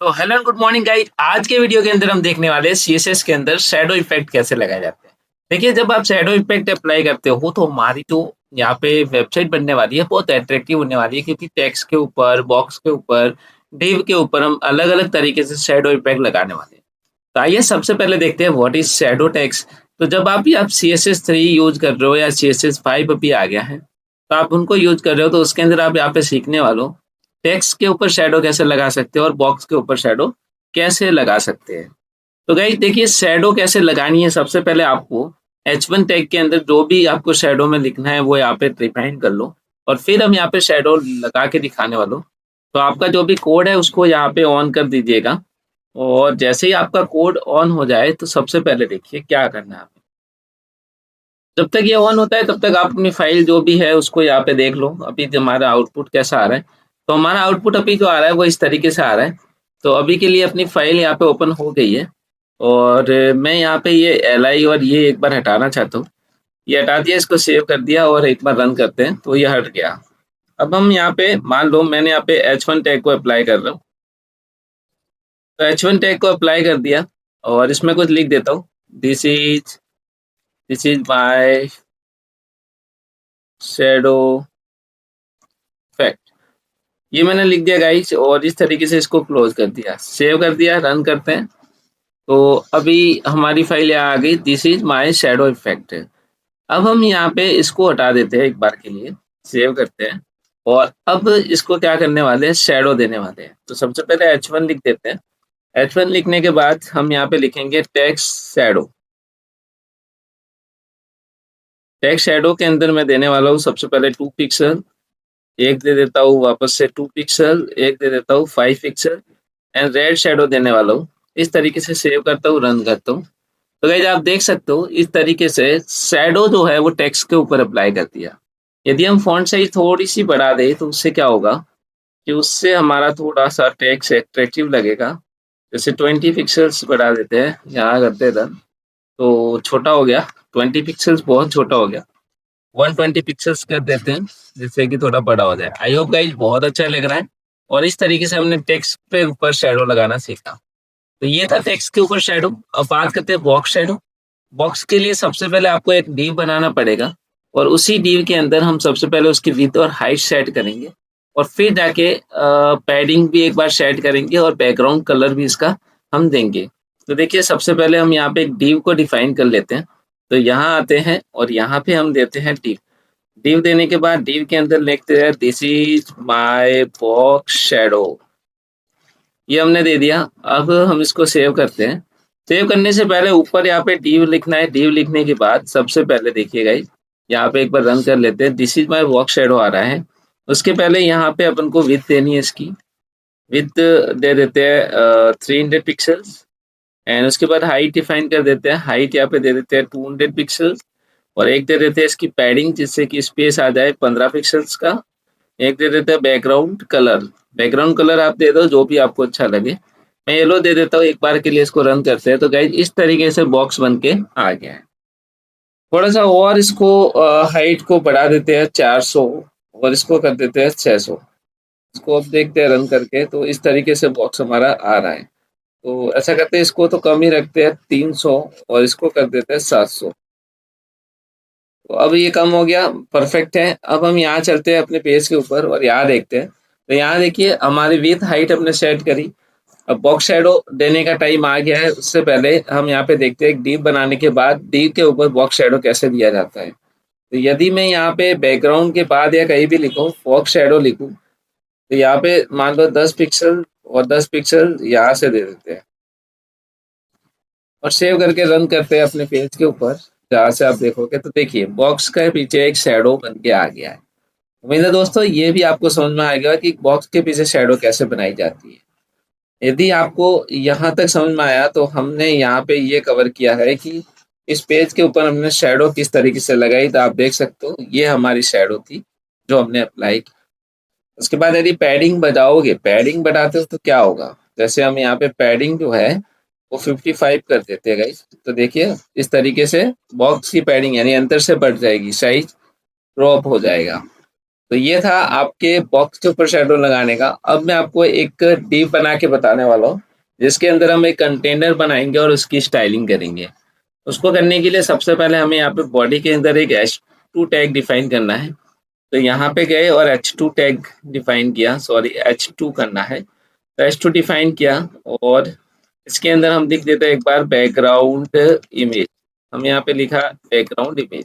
तो hello and good morning guys. आज के वीडियो के अंदर हम देखने वाले हैं सीएसएस के अंदर शैडो इफेक्ट कैसे लगाए जाते हैं। देखिए, जब आप शैडो इफेक्ट अप्लाई करते हो तो हमारी जो यहाँ पे वेबसाइट बनने वाली है बहुत अट्रैक्टिव होने वाली है, क्योंकि टेक्स्ट के ऊपर, बॉक्स के ऊपर, डिव के ऊपर हम अलग अलग तरीके से शैडो इफेक्ट लगाने वाले हैं। तो आइए सबसे पहले देखते हैं व्हाट इज शैडो टेक्स्ट। तो जब आप सीएसएस 3 यूज कर रहे हो या सीएसएस 5 अभी आ गया है, तो आप उनको यूज कर रहे हो, तो उसके अंदर आप यहाँ पे सीखने वाले हो टेक्स्ट के ऊपर शैडो कैसे लगा सकते हो और बॉक्स के ऊपर शैडो कैसे लगा सकते हैं। तो गाइस देखिए, शैडो कैसे लगानी है। सबसे पहले आपको H1 टैग के अंदर जो भी आपको शैडो में लिखना है वो यहाँ पे डिफाइन कर लो, और फिर हम यहाँ पे शैडो लगा के दिखाने वालों। तो आपका जो भी कोड है उसको यहाँ पे ऑन कर दीजिएगा, और जैसे ही आपका कोड ऑन हो जाए तो सबसे पहले देखिए क्या करना है आपको। जब तक ये ऑन होता है तब तक आप अपनी फाइल जो भी है उसको यहाँ पे देख लो, अभी हमारा आउटपुट कैसा आ रहा है। तो हमारा आउटपुट अभी जो आ रहा है वो इस तरीके से आ रहा है। तो अभी के लिए अपनी फाइल यहाँ पे ओपन हो गई है, और मैं यहाँ पे ये एल और ये एक बार हटाना चाहता हूँ। ये हटा दिया, इसको सेव कर दिया और एक बार रन करते हैं तो ये हट गया। अब हम यहाँ पे मान लो मैंने यहाँ पे H1 टैग को अप्लाई कर रहा हूँ। तो H1 टैग को अप्लाई कर दिया और इसमें कुछ लिख देता हूँ। This is this is my shadow effect. ये मैंने लिख दिया गाइस, और इस तरीके से इसको क्लोज कर दिया, सेव कर दिया, रन करते हैं। तो अभी हमारी फाइल यहाँ आ गई, this is my shadow effect. अब हम यहाँ पे इसको हटा देते हैं एक बार के लिए, सेव करते हैं, और अब इसको क्या करने वाले हैं, शैडो देने वाले हैं। तो सबसे पहले H1 लिख देते हैं। H1 लिखने के बाद हम यहाँ पे लिखेंगे टेक्स्ट शैडो। टेक्स्ट शैडो के अंदर मैं देने वाला हूँ सबसे पहले 2 पिक्सल, एक दे देता हूँ वापस से 2 पिक्सल, एक दे देता हूँ 5 पिक्सल, एंड रेड शैडो देने वाला हूँ। इस तरीके से सेव करता हूँ, रन करता हूँ। तो गाइस आप देख सकते हो इस तरीके से शैडो जो है वो टेक्स्ट के ऊपर अप्लाई कर दिया। यदि हम फॉन्ट साइज थोड़ी सी बढ़ा दें तो उससे क्या होगा कि उससे हमारा थोड़ा सा टेक्स्ट अट्रैक्टिव लगेगा। जैसे 20 पिक्सल्स बढ़ा देते हैं, यहाँ करते हैं रन, तो छोटा हो गया। 20 पिक्सल्स बहुत छोटा हो गया, 120 पिक्सल्स कर देते हैं जिससे कि थोड़ा बड़ा हो जाए। आई होप गाइस बहुत अच्छा लग रहा है, और इस तरीके से हमने टेक्स्ट पे ऊपर शैडो लगाना सीखा। तो ये था टेक्स्ट के ऊपर शैडो। अब बात करते हैं बॉक्स शैडो। बॉक्स के लिए सबसे पहले आपको एक डिव बनाना पड़ेगा, और उसी डिव के अंदर हम सबसे पहले उसकी विड्थ और हाइट सेट करेंगे, और फिर जाके पैडिंग भी एक बार सेट करेंगे, और बैकग्राउंड कलर भी इसका हम देंगे। तो देखिए, सबसे पहले हम यहाँ पे एक डिव को डिफाइन कर लेते हैं। तो यहाँ आते हैं और यहाँ पे हम देते हैं डिव। डिव देने के बाद डिव के अंदर लिखते हैं this is my box shadow. ये हमने दे दिया। अब हम इसको सेव करते हैं। सेव करने से पहले ऊपर यहाँ पे डिव लिखना है। डिव लिखने के बाद सबसे पहले देखिए गाइस, यहाँ पे एक बार रन कर लेते हैं। This is my box shadow आ रहा है। उसके पहले यहाँ पे अपन को विड्थ देनी है इसकी। विड्थ दे देते हैं 300 पिक्सल्स, एंड उसके बाद हाइट डिफाइन कर देते हैं। हाइट यहाँ पे दे देते हैं 200 पिक्सल्स, और एक दे देते हैं इसकी पैडिंग जिससे कि स्पेस आ जाए 15 पिक्सल्स का। एक दे देते हैं बैकग्राउंड कलर। बैकग्राउंड कलर आप दे दो जो भी आपको अच्छा लगे। मैं येलो दे देता हूँ। एक बार के लिए इसको रन करते हैं। तो गाइज इस तरीके से बॉक्स बन के आ गया है। थोड़ा सा और इसको हाइट को बढ़ा देते हैं 400, और इसको कर देते हैं 600। इसको अब देखते हैं रन करके, तो इस तरीके से बॉक्स हमारा आ रहा है। तो ऐसा करते हैं, इसको तो कम ही रखते हैं 300, और इसको कर देते हैं 700। तो अब ये कम हो गया, परफेक्ट है। अब हम यहाँ चलते हैं अपने पेज के ऊपर और यहाँ देखते हैं। तो यहाँ देखिए हमारी विथ हाइट हमने सेट करी। अब बॉक्स शैडो देने का टाइम आ गया है। उससे पहले हम यहाँ पे देखते हैं एक डीप बनाने के बाद डीप के ऊपर बॉक्स शैडो कैसे दिया जाता है। तो यदि मैं यहाँ पे बैकग्राउंड के बाद या कहीं भी लिखूँ बॉक्स शैडो लिखूँ, तो यहाँ पे मान लो 10 पिक्सल और 10 पिक्सल यहाँ से दे देते हैं, और सेव करके रन करते हैं अपने पेज के ऊपर। जहाँ से आप देखोगे तो देखिए बॉक्स के पीछे एक शैडो बन के आ गया है। उम्मीद है दोस्तों ये भी आपको समझ में आएगा कि बॉक्स के पीछे शैडो कैसे बनाई जाती है। यदि आपको यहाँ तक समझ में आया तो हमने यहाँ पे ये कवर किया है कि इस पेज के ऊपर हमने शैडो किस तरीके से लगाई। तो आप देख सकते हो ये हमारी शैडो थी जो हमने अप्लाई की। उसके बाद यदि पैडिंग बढ़ाओगे, पैडिंग बढ़ाते हो तो क्या होगा, जैसे हम यहाँ पे पैडिंग जो है वो 55 कर देते हैं गाइस। तो देखिए इस तरीके से बॉक्स की पैडिंग यानी अंदर से बढ़ जाएगी, साइज ड्रॉप हो जाएगा। तो ये था आपके बॉक्स के ऊपर शेडो लगाने का। अब मैं आपको एक डिव बना के बताने वाला हूँ, जिसके अंदर हम एक कंटेनर बनाएंगे और उसकी स्टाइलिंग करेंगे। उसको करने के लिए सबसे पहले हमें यहाँ पे बॉडी के अंदर एक H2 टैग डिफाइन करना है। तो यहाँ पे गए और H2 टैग डिफाइन किया, सॉरी H2 करना है। तो H2 डिफाइन किया और इसके अंदर हम लिख देते हैं एक बार बैकग्राउंड इमेज। हम यहाँ पे लिखा बैकग्राउंड इमेज।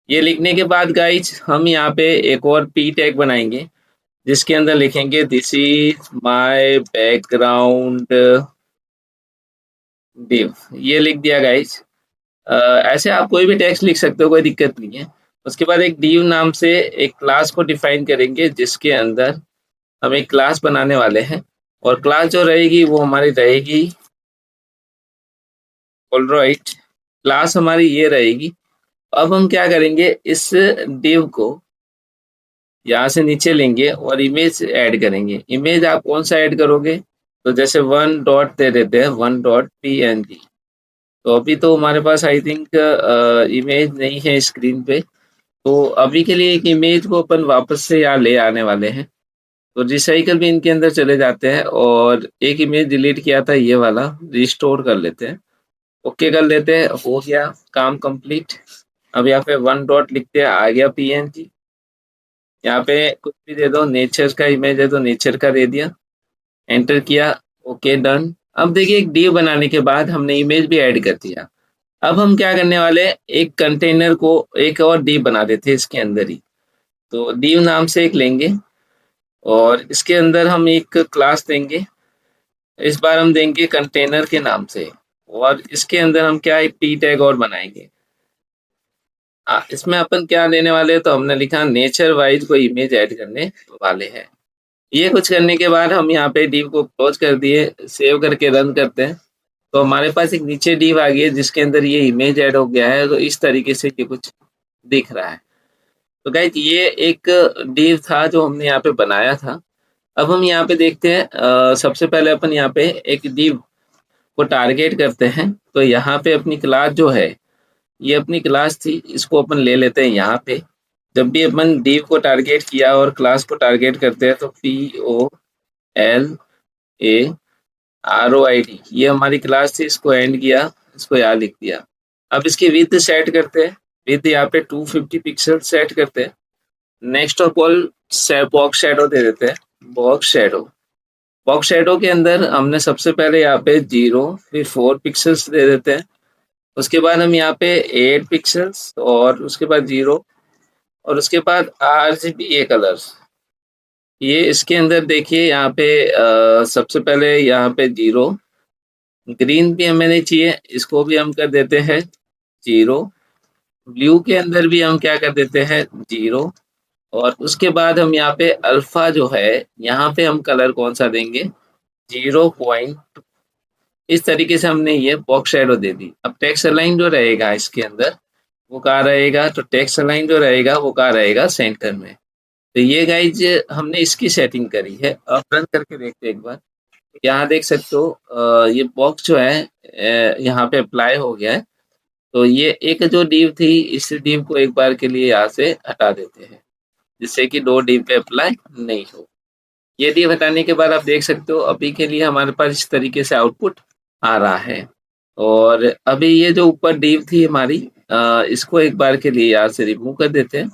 ये लिखने के बाद गाइज हम यहाँ पे एक और पी टैग बनाएंगे, जिसके अंदर लिखेंगे this is my background div. ये लिख दिया गाइज। ऐसे आप कोई भी टेक्स्ट लिख सकते हो, कोई दिक्कत नहीं है। उसके बाद एक डिव नाम से एक क्लास को डिफाइन करेंगे, जिसके अंदर हम एक क्लास बनाने वाले हैं। और क्लास जो रहेगी वो हमारी रहेगी, ऑलराइट, क्लास हमारी ये रहेगी। अब हम क्या करेंगे, इस डिव को यहाँ से नीचे लेंगे और इमेज ऐड करेंगे। इमेज आप कौन सा ऐड करोगे, तो जैसे वन डॉट दे देते हैं, वन डॉट png। तो अभी तो हमारे पास आई थिंक इमेज नहीं है स्क्रीन पे, तो अभी के लिए एक इमेज को अपन वापस से यहाँ ले आने वाले हैं। तो रिसाइकल भी इनके अंदर चले जाते हैं और एक इमेज डिलीट किया था ये वाला, रिस्टोर कर लेते हैं। ओके कर लेते हैं, हो गया काम कंप्लीट। अब यहाँ पे वन डॉट लिखते हैं, आ गया png। यहाँ पे कुछ भी दे दो, नेचर का इमेज है तो नेचर का दे दिया, एंटर किया, ओके डन। अब देखिए एक डिव बनाने के बाद हमने इमेज भी ऐड कर दिया। अब हम क्या करने वाले हैं, एक कंटेनर को एक और डिव बना देते हैं इसके अंदर ही। तो डिव नाम से एक लेंगे और इसके अंदर हम एक क्लास देंगे। इस बार हम देंगे कंटेनर के नाम से, और इसके अंदर हम क्या एक पी टैग और बनाएंगे। इसमें अपन क्या लेने वाले हैं, तो हमने लिखा नेचर वाइज कोई इमेज ऐड करने वाले हैं। ये कुछ करने के बाद हम यहाँ पे डिव को क्लोज कर दिए, सेव करके रन करते हैं। तो हमारे पास एक नीचे डिव आ गई है जिसके अंदर ये इमेज ऐड हो गया है। तो इस तरीके से ये कुछ दिख रहा है। तो गाइस ये एक डिव था जो हमने यहाँ पे बनाया था। अब हम यहाँ पे देखते हैं, सबसे पहले अपन यहाँ पे एक डिव को टारगेट करते हैं। तो यहाँ पे अपनी क्लास जो है, ये अपनी क्लास थी, इसको अपन ले लेते हैं यहाँ पे। जब भी अपन डिव को टारगेट किया और क्लास को टारगेट करते हैं तो POLAROID ये हमारी क्लास थी, इसको एंड किया, इसको यहाँ लिख दिया। अब इसकी विड्थ सेट करते हैं। विड्थ यहाँ पे 250 पिक्सल सेट करते हैं। Next of all box shadow दे देते हैं। बॉक्स शेडो, बॉक्स शेडो के अंदर हमने सबसे पहले यहाँ पे 0 फिर 4 पिक्सल्स दे देते हैं। उसके बाद हम यहाँ पे 8 पिक्सल्स और उसके बाद 0 और उसके बाद RGBA कलर्स। ये इसके अंदर देखिए यहाँ पे सबसे पहले यहाँ पे 0, ग्रीन भी हमें नहीं चाहिए, इसको भी हम कर देते हैं 0। ब्लू के अंदर भी हम क्या कर देते हैं 0। और उसके बाद हम यहाँ पे अल्फा जो है, यहाँ पे हम कलर कौन सा देंगे 0. इस तरीके से हमने ये बॉक्स शेडो दे दी। अब टेक्स्ट अलाइन जो रहेगा इसके अंदर वो कहाँ रहेगा, तो टेक्स्ट अलाइन जो रहेगा वो कहाँ रहेगा, सेंटर में। तो ये गाइज हमने इसकी सेटिंग करी है। अब रन करके देखते हैं एक बार। यहाँ देख सकते हो ये बॉक्स जो है यहाँ पे अप्लाई हो गया है। तो ये एक जो डिव थी, इस डिव को एक बार के लिए यहाँ से हटा देते हैं, जिससे कि दो डिव पे अप्लाई नहीं हो। ये डिव हटाने के बाद आप देख सकते हो अभी के लिए हमारे पास इस तरीके से आउटपुट आ रहा है। और अभी ये जो ऊपर डिव थी हमारी, इसको एक बार के लिए यहाँ से रिमूव कर देते हैं,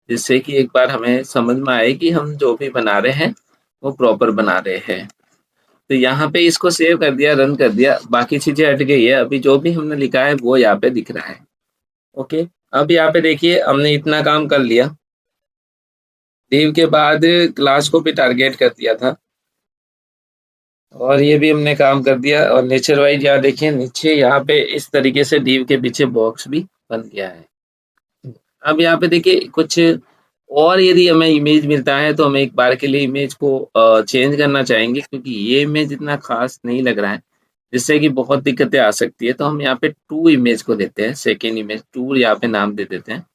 जिससे कि एक बार हमें समझ में आए कि हम जो भी बना रहे हैं वो प्रॉपर बना रहे हैं। तो यहाँ पे इसको सेव कर दिया, रन कर दिया, बाकी चीजें हट गई है। अभी जो भी हमने लिखा है वो यहाँ पे दिख रहा है। ओके, अब यहाँ पे देखिए हमने इतना काम कर लिया। डिव के बाद क्लास को भी टारगेट कर दिया था और ये भी हमने काम कर दिया। और नेचर वाइज यहाँ देखिए नीचे यहाँ पे इस तरीके से डिव के पीछे बॉक्स भी बन गया है। अब यहाँ पे देखिए कुछ और यदि हमें इमेज मिलता है तो हम एक बार के लिए इमेज को चेंज करना चाहेंगे, क्योंकि ये इमेज इतना खास नहीं लग रहा है, जिससे कि बहुत दिक्कतें आ सकती है। तो हम यहाँ पे 2 इमेज को देते हैं, सेकेंड इमेज 2 यहाँ पे नाम दे देते हैं।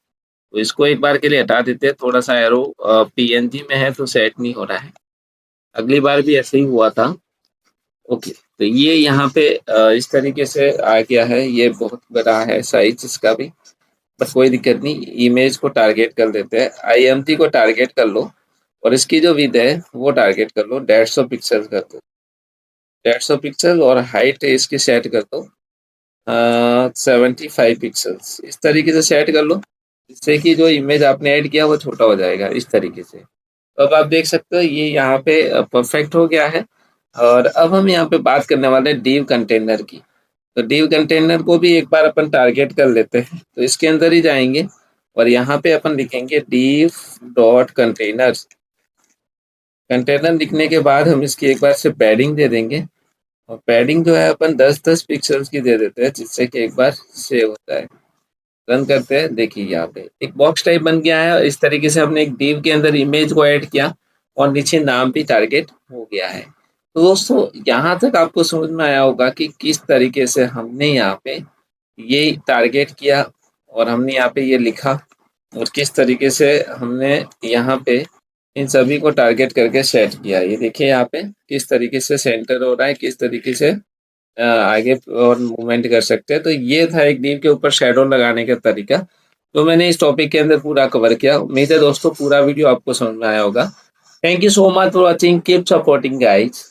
तो इसको एक बार के लिए हटा देते हैं। थोड़ा सा एरो PNG में है तो सेट नहीं हो रहा है, अगली बार भी ऐसे ही हुआ था। ओके, तो ये यहाँ पे इस तरीके से आ गया है। ये बहुत बड़ा है साइज इसका भी। बट कोई दिक्कत नहीं, इमेज को टारगेट कर देते हैं। IMT को टारगेट कर लो और इसकी जो विड्थ है वो टारगेट कर लो, 150 पिक्सल कर दो, 150 पिक्सल, और हाइट इसकी सेट कर दो 75 पिक्सल्स। इस तरीके से सेट कर लो जिससे कि जो इमेज आपने ऐड किया वो छोटा हो जाएगा इस तरीके से। तो अब आप देख सकते हो ये यहाँ पे परफेक्ट हो गया है। और अब हम यहाँ पे बात करने वाले हैं div कंटेनर की। तो div कंटेनर को भी एक बार अपन टारगेट कर लेते हैं। तो इसके अंदर ही जाएंगे और यहाँ पे अपन लिखेंगे div डॉट कंटेनर। कंटेनर लिखने के बाद हम इसकी एक बार से पैडिंग दे देंगे, और पैडिंग जो है अपन 10-10 पिक्सल्स की दे देते हैं जिससे कि एक बार सेव होता है। रन करते हैं, देखिए यहाँ पे एक बॉक्स टाइप बन गया है। इस तरीके से हमने एक div के अंदर इमेज को ऐड किया और नीचे नाम भी टारगेट हो गया है। तो दोस्तों यहाँ तक आपको समझ में आया होगा कि किस तरीके से हमने यहाँ पे ये टारगेट किया और हमने यहाँ पे ये लिखा, और किस तरीके से हमने यहाँ पे इन सभी को टारगेट करके सेट किया। ये देखिए यहाँ पे किस तरीके से सेंटर हो रहा है, किस तरीके से आगे और मूवमेंट कर सकते हैं। तो ये था एक div के ऊपर शेडो लगाने का तरीका, तो मैंने इस टॉपिक के अंदर पूरा कवर किया। उम्मीद है दोस्तों पूरा वीडियो आपको समझ में आया होगा। Thank you so much for watching, keep supporting guys.